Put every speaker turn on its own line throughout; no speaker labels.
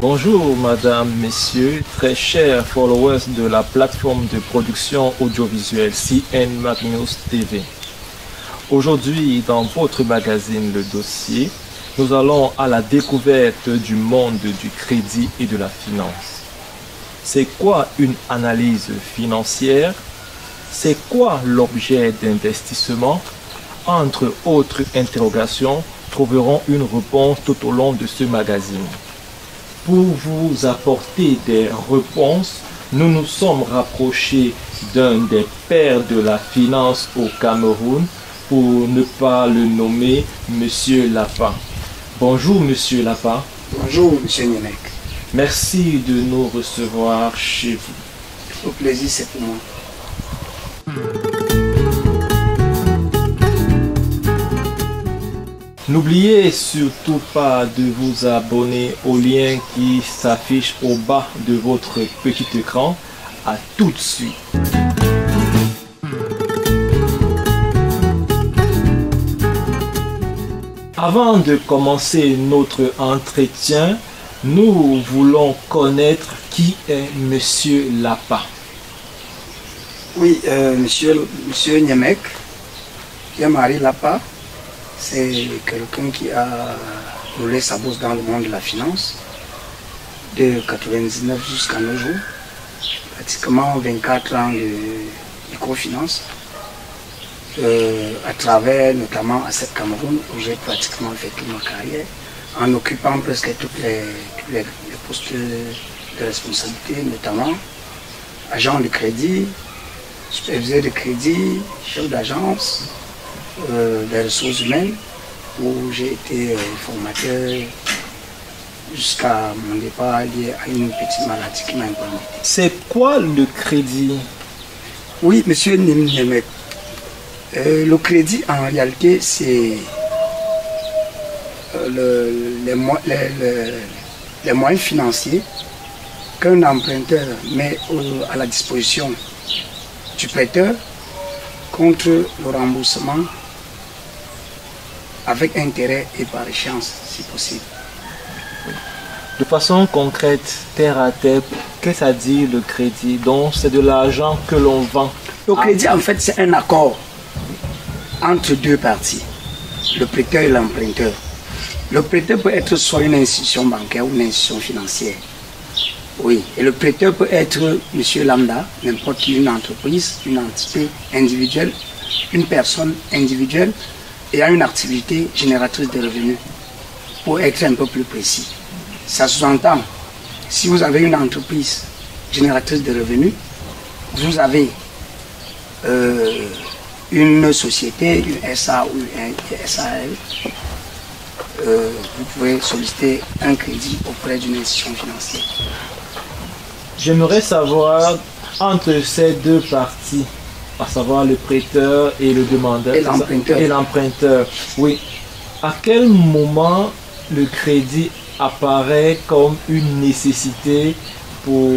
Bonjour madame, messieurs, très chers followers de la plateforme de production audiovisuelle CN Magnus TV. Aujourd'hui, dans votre magazine Le Dossier, nous allons à la découverte du monde du crédit et de la finance. C'est quoi une analyse financière? C'est quoi l'objet d'investissement? Entre autres interrogations, trouveront une réponse tout au long de ce magazine. Pour vous apporter des réponses, nous nous sommes rapprochés d'un des pères de la finance au Cameroun, pour ne pas le nommer Monsieur Lapa. Bonjour Monsieur Lapa.
Bonjour Monsieur Nyemek.
Merci de nous recevoir chez vous.
Au plaisir, c'est pour moi.
N'oubliez surtout pas de vous abonner au lien qui s'affiche au bas de votre petit écran. À tout de suite. Avant de commencer notre entretien, nous voulons connaître qui est Monsieur Lapa.
Oui, Monsieur Nyemek, Yamari Lapa, c'est quelqu'un qui a roulé sa bourse dans le monde de la finance de 1999 jusqu'à nos jours, pratiquement 24 ans de microfinance, à travers notamment Asset Cameroun où j'ai pratiquement fait toute ma carrière en occupant presque tous les postes de responsabilité, notamment agent de crédit, superviseur de crédit, chef d'agence, des ressources humaines, où j'ai été formateur jusqu'à mon départ lié à une petite maladie qui m'a invalidé.
C'est quoi le crédit?
Oui, Monsieur Nyemek, le crédit en réalité c'est les moyens financiers qu'un emprunteur met à la disposition du prêteur contre le remboursement avec intérêt et par échéance, si possible.
De façon concrète, terre à terre, qu'est-ce que ça dit le crédit? Donc c'est de l'argent que l'on vend.
Le crédit en fait c'est un accord entre deux parties, le prêteur et l'emprunteur. Le prêteur peut être soit une institution bancaire ou une institution financière. Oui, et le prêteur peut être monsieur lambda, n'importe qui, une entreprise, une entité individuelle, une personne individuelle ayant une activité génératrice de revenus, pour être un peu plus précis. Ça sous-entend, si vous avez une entreprise génératrice de revenus, vous avez une société, une SA ou une SAL, vous pouvez solliciter un crédit auprès d'une institution financière.
J'aimerais savoir, entre ces deux parties, à savoir le prêteur et le demandeur,
et
l'emprunteur, oui, à quel moment le crédit apparaît comme une nécessité pour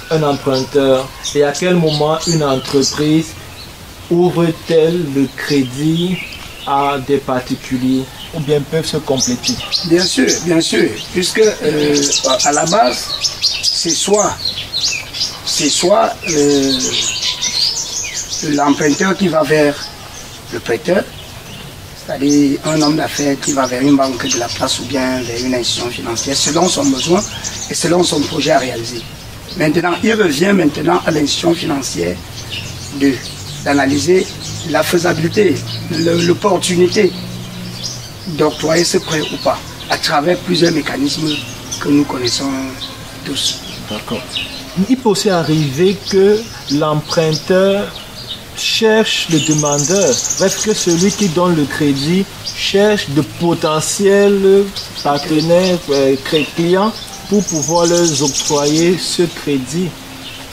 un emprunteur et à quel moment une entreprise ouvre-t-elle le crédit à des particuliers ou bien peuvent se compléter?
Bien sûr, puisque à la base, c'est soit l'emprunteur qui va vers le prêteur, c'est-à-dire un homme d'affaires qui va vers une banque de la place ou bien vers une institution financière selon son besoin et selon son projet à réaliser. Maintenant, il revient maintenant à l'institution financière d'analyser la faisabilité, l'opportunité d'octroyer ce prêt ou pas, à travers plusieurs mécanismes que nous connaissons tous.
D'accord. Il peut aussi arriver que l'emprunteur cherche le demandeur, bref que celui qui donne le crédit cherche de potentiels partenaires, clients pour pouvoir leur octroyer ce crédit.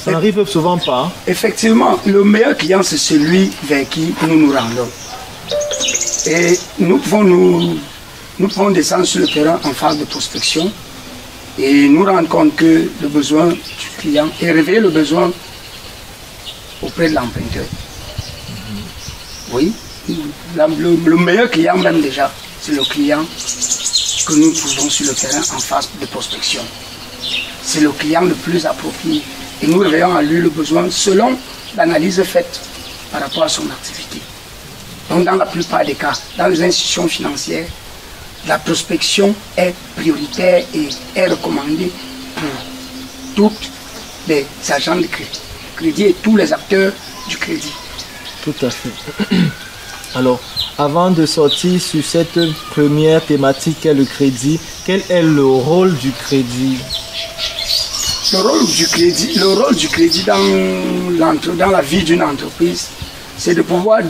Ça n'arrive souvent pas.
Effectivement, le meilleur client c'est celui vers qui nous nous rendons. Et nous pouvons descendre sur le terrain en phase de prospection et nous rendre compte que le besoin du client et révéler le besoin auprès de l'emprunteur. Oui, le meilleur client même déjà, c'est le client lorsque nous trouvons sur le terrain en phase de prospection. C'est le client le plus approprié et nous réveillons à lui le besoin selon l'analyse faite par rapport à son activité. Donc dans la plupart des cas, dans les institutions financières, la prospection est prioritaire et est recommandée pour tous les agents de crédit et tous les acteurs du crédit.
Tout à fait. Alors, avant de sortir sur cette première thématique qu'est le crédit, quel est le rôle du crédit?
Le rôle du crédit dans la vie d'une entreprise, c'est de pouvoir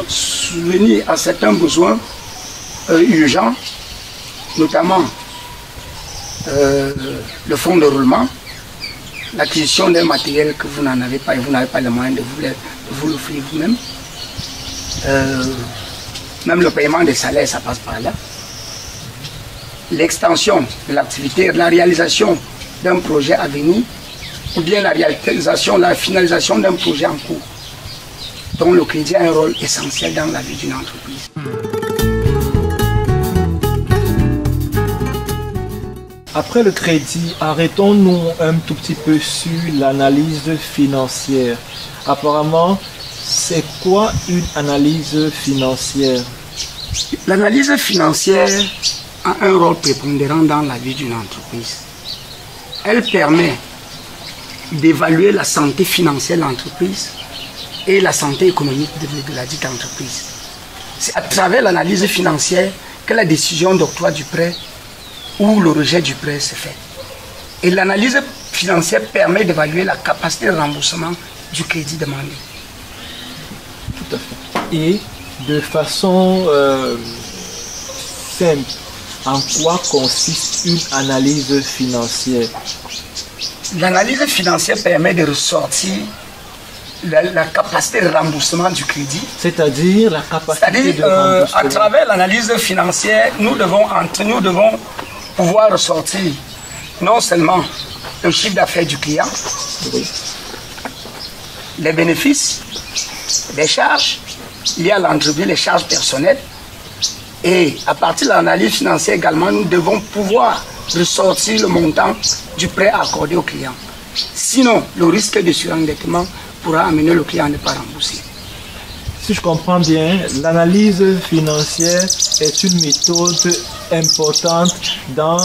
subvenir à certains besoins urgents, notamment le fonds de roulement, l'acquisition d'un matériel que vous n'en avez pas et vous n'avez pas les moyens de vous l'offrir vous-même. Même le paiement des salaires, ça passe par là. L'extension de l'activité, la réalisation d'un projet à venir, ou bien la finalisation d'un projet en cours. Donc le crédit a un rôle essentiel dans la vie d'une entreprise.
Après le crédit, arrêtons-nous un tout petit peu sur l'analyse financière. Apparemment, c'est quoi une analyse financière?
L'analyse financière a un rôle prépondérant dans la vie d'une entreprise. Elle permet d'évaluer la santé financière de l'entreprise et la santé économique de la dite entreprise. C'est à travers l'analyse financière que la décision d'octroi du prêt ou le rejet du prêt se fait. Et l'analyse financière permet d'évaluer la capacité de remboursement du crédit demandé.
Tout à fait. Et de façon simple, en quoi consiste une analyse financière?
L'analyse financière permet de ressortir la capacité de remboursement du crédit.
C'est-à-dire la capacité de remboursement.
À travers l'analyse financière, nous devons pouvoir ressortir non seulement le chiffre d'affaires du client, oui, les bénéfices, les charges liées à l'entreprise, les charges personnelles. Et à partir de l'analyse financière également, nous devons pouvoir ressortir le montant du prêt accordé au client. Sinon, le risque de surendettement pourra amener le client à ne pas rembourser.
Si je comprends bien, l'analyse financière est une méthode importante dans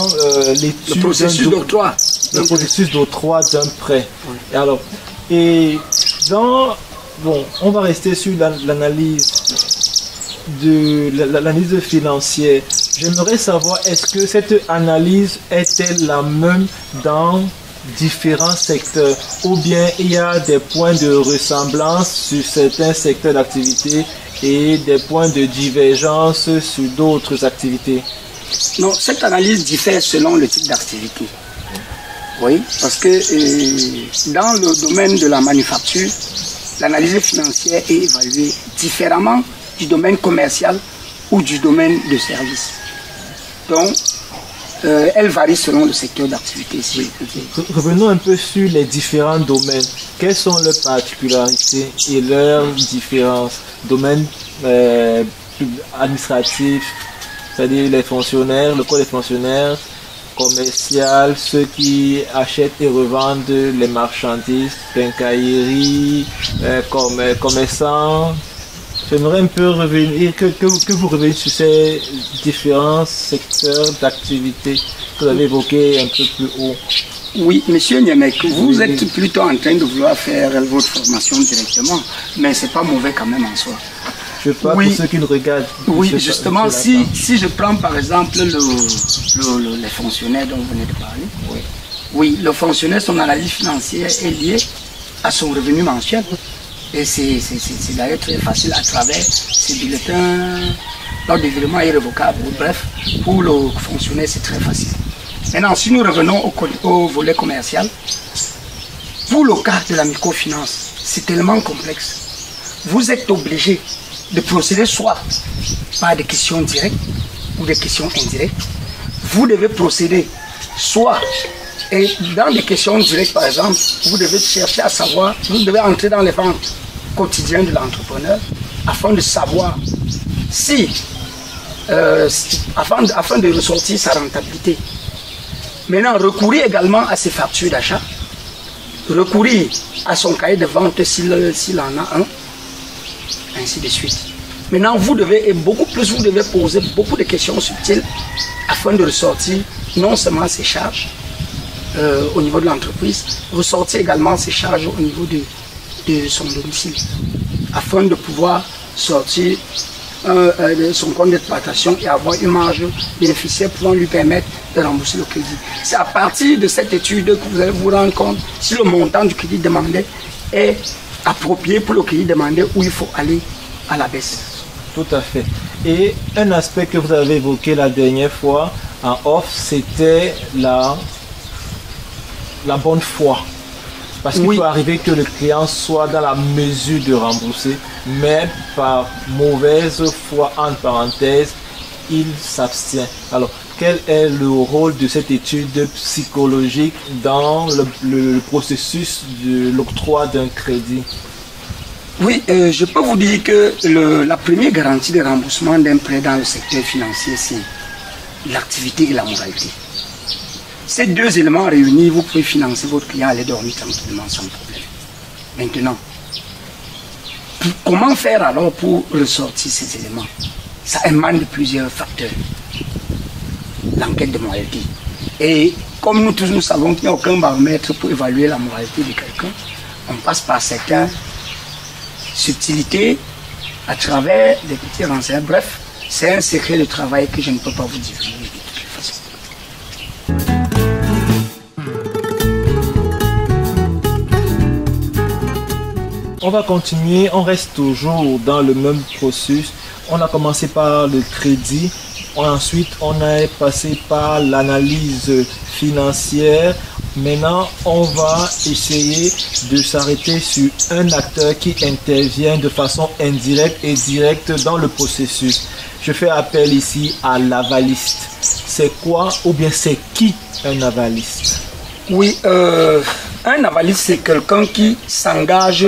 l'étude,
le processus d'octroi.
Le processus d'octroi d'un prêt.
Oui.
On va rester sur l'analyse l'analyse financière. J'aimerais savoir, est-ce que cette analyse est-elle la même dans différents secteurs, ou bien il y a des points de ressemblance sur certains secteurs d'activité et des points de divergence sur d'autres activités?
Non, cette analyse diffère selon le type d'activité. Oui, parce que dans le domaine de la manufacture, l'analyse financière est évaluée différemment du domaine commercial ou du domaine de service. Donc, elle varie selon le secteur d'activité.
Oui. Revenons un peu sur les différents domaines. Quelles sont leurs particularités et leurs différences? Domaine administratif, c'est-à-dire les fonctionnaires, le corps des fonctionnaires, commercial, ceux qui achètent et revendent les marchandises, quincaillerie, commerçants. J'aimerais un peu revenir, que vous reveniez sur ces différents secteurs d'activité que vous avez évoqués un peu plus haut.
Oui, monsieur Niemek, vous êtes plutôt en train de vouloir faire votre formation directement, mais ce n'est pas mauvais quand même en soi.
Je parle pour ceux qui nous regardent.
Oui, justement, si je prends par exemple les fonctionnaires dont vous venez de parler, oui, le fonctionnaire, son analyse financière est liée à son revenu mensuel. Et c'est d'ailleurs très facile à travers ces bulletins, l'ordre de virement irrévocable. Bref, pour le fonctionnaire, c'est très facile. Maintenant, si nous revenons au volet commercial, pour le cas de la microfinance, c'est tellement complexe. Vous êtes obligé de procéder soit par des questions directes ou des questions indirectes. Vous devez procéder soit, et dans des questions directes par exemple, vous devez chercher à savoir, vous devez entrer dans les ventes quotidiennes de l'entrepreneur afin de savoir si afin de ressortir sa rentabilité. Maintenant, recourir également à ses factures d'achat, recourir à son cahier de vente s'il en a un, ainsi de suite. Maintenant, vous devez poser beaucoup de questions subtiles afin de ressortir non seulement ses charges au niveau de l'entreprise, ressortir également ses charges au niveau de son domicile, afin de pouvoir sortir son compte d'exploitation et avoir une marge bénéficiaire pouvant lui permettre de rembourser le crédit. C'est à partir de cette étude que vous allez vous rendre compte si le montant du crédit demandé est approprié pour le crédit demandé ou il faut aller à la baisse.
Tout à fait. Et un aspect que vous avez évoqué la dernière fois en off, c'était la bonne foi. Parce qu'il peut arriver que le client soit dans la mesure de rembourser, mais par mauvaise foi, entre parenthèses, il s'abstient. Alors, quel est le rôle de cette étude psychologique dans le processus de l'octroi d'un crédit?
Oui, je peux vous dire que la première garantie de remboursement d'un prêt dans le secteur financier, c'est l'activité et la moralité. Ces deux éléments réunis, vous pouvez financer votre client, aller dormir tranquillement sans problème. Maintenant, comment faire alors pour ressortir ces éléments? Ça émane de plusieurs facteurs. L'enquête de moralité. Et comme nous tous nous savons qu'il n'y a aucun baromètre pour évaluer la moralité de quelqu'un, on passe par certaines subtilités à travers des petits renseignements. Bref, c'est un secret de travail que je ne peux pas vous divulguer de toutes les façons.
On va continuer, on reste toujours dans le même processus. On a commencé par le crédit, ensuite on est passé par l'analyse financière. Maintenant, on va essayer de s'arrêter sur un acteur qui intervient de façon indirecte et directe dans le processus. Je fais appel ici à l'avaliste. C'est quoi ou bien c'est qui un avaliste?
Oui, un avaliste, c'est quelqu'un qui s'engage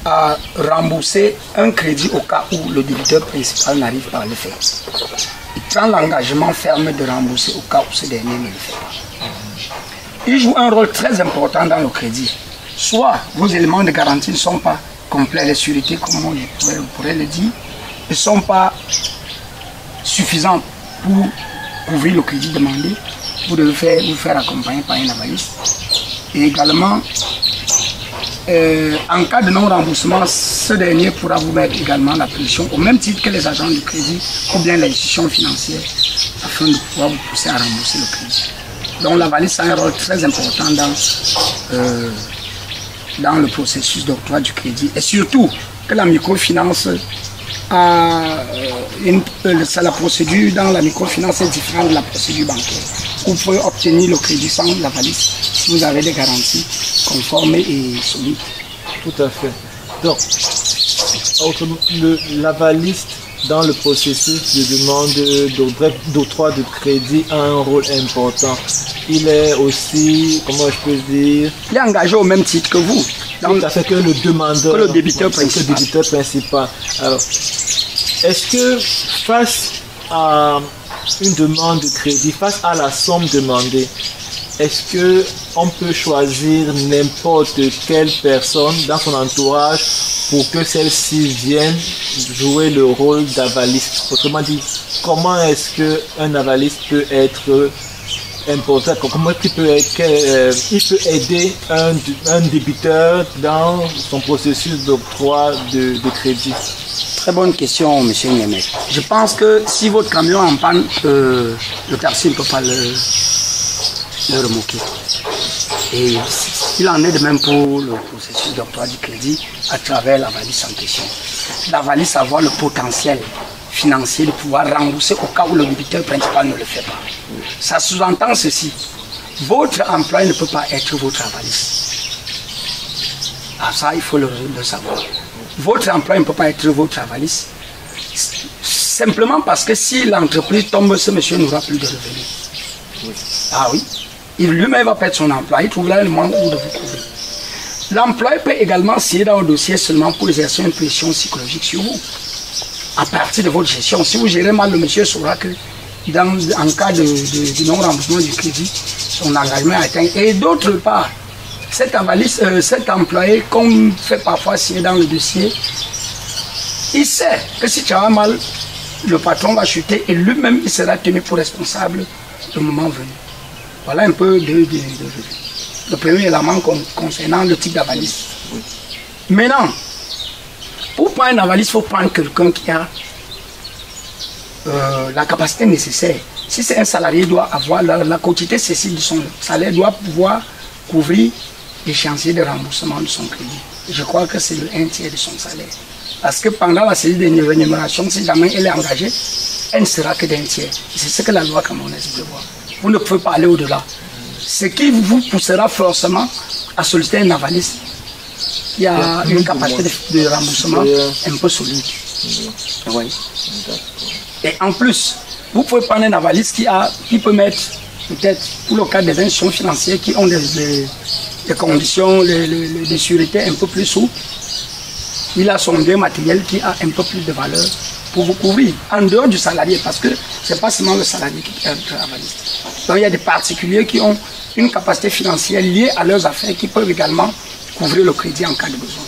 à rembourser un crédit au cas où le débiteur principal n'arrive pas à le faire. Il prend l'engagement ferme de rembourser au cas où ce dernier ne le fait pas. Il joue un rôle très important dans le crédit. Soit vos éléments de garantie ne sont pas complets, les sûretés, comme on pourrait le dire, ne sont pas suffisants pour couvrir le crédit demandé. Vous devez vous faire accompagner par un avaliste. Et également, en cas de non-remboursement, ce dernier pourra vous mettre également la pression, au même titre que les agents du crédit ou bien les institutions financières, afin de pouvoir vous pousser à rembourser le crédit. Donc l'avaliste a un rôle très important dans le processus d'octroi du crédit. Et surtout que la microfinance la procédure dans la microfinance est différente de la procédure bancaire. Vous pouvez obtenir le crédit sans l'avaliste si vous avez des garanties conformes et solides.
Tout à fait. Donc, l'avaliste dans le processus de demande d'octroi de crédit a un rôle important. Il est aussi, comment je peux dire,
il est engagé au même titre que vous.
Tout à fait, que le demandeur,
que le débiteur
principal. Alors, est-ce que face à une demande de crédit, face à la somme demandée, est-ce qu'on peut choisir n'importe quelle personne dans son entourage pour que celle-ci vienne jouer le rôle d'avaliste? Autrement dit, comment est-ce qu'un avaliste peut être important? Comment il peut aider un débiteur dans son processus d'octroi de crédit?
Très bonne question, M. Niemet. Je pense que si votre camion est en panne, le taxi ne peut pas le remorquer. Et il en est de même pour le processus d'octroi du crédit à travers l'avaliste en question. L'avaliste a le potentiel financier de pouvoir rembourser au cas où le débiteur principal ne le fait pas. Ça sous-entend ceci. Votre employé ne peut pas être votre avaliste. Ah, ça, il faut le savoir. Votre employé ne peut pas être votre avaliste. Simplement parce que si l'entreprise tombe, ce monsieur n'aura plus de revenus. Oui. Ah oui. Il lui-même va perdre son emploi. Il trouvera le moyen de vous couvrir. L'employé peut également signer dans le dossier seulement pour exercer une pression psychologique sur vous. à partir de votre gestion. Si vous gérez mal, le monsieur saura que en cas de non-remboursement du crédit, son engagement est atteint. Et d'autre part, cet employé, comme fait parfois signer dans le dossier, il sait que si tu as mal, le patron va chuter et lui-même il sera tenu pour responsable le moment venu. Voilà un peu le premier élément concernant le type d'avaliste. Maintenant, pour prendre un avaliste, il faut prendre quelqu'un qui a la capacité nécessaire. Si c'est un salarié, il doit avoir la quantité cécile de son salaire, doit pouvoir couvrir l'échéancier de remboursement de son crédit. Je crois que c'est le 1/3 de son salaire. Parce que pendant la série de rémunération, si jamais elle est engagée, elle ne sera que d'1/3. C'est ce que la loi camerounaise prévoit. Vous ne pouvez pas aller au-delà. Ce qui vous poussera forcément à solliciter un avaliste qui a une capacité de remboursement un peu solide. Oui. Et en plus, vous pouvez prendre un avaliste qui peut mettre, peut-être, pour le cas des institutions financières qui ont des conditions, des sûretés un peu plus souples. Il a son bien matériel qui a un peu plus de valeur pour vous couvrir, en dehors du salarié, parce que ce n'est pas seulement le salarié qui peut être avaliste. Donc il y a des particuliers qui ont une capacité financière liée à leurs affaires qui peuvent également couvrir le crédit en cas de besoin.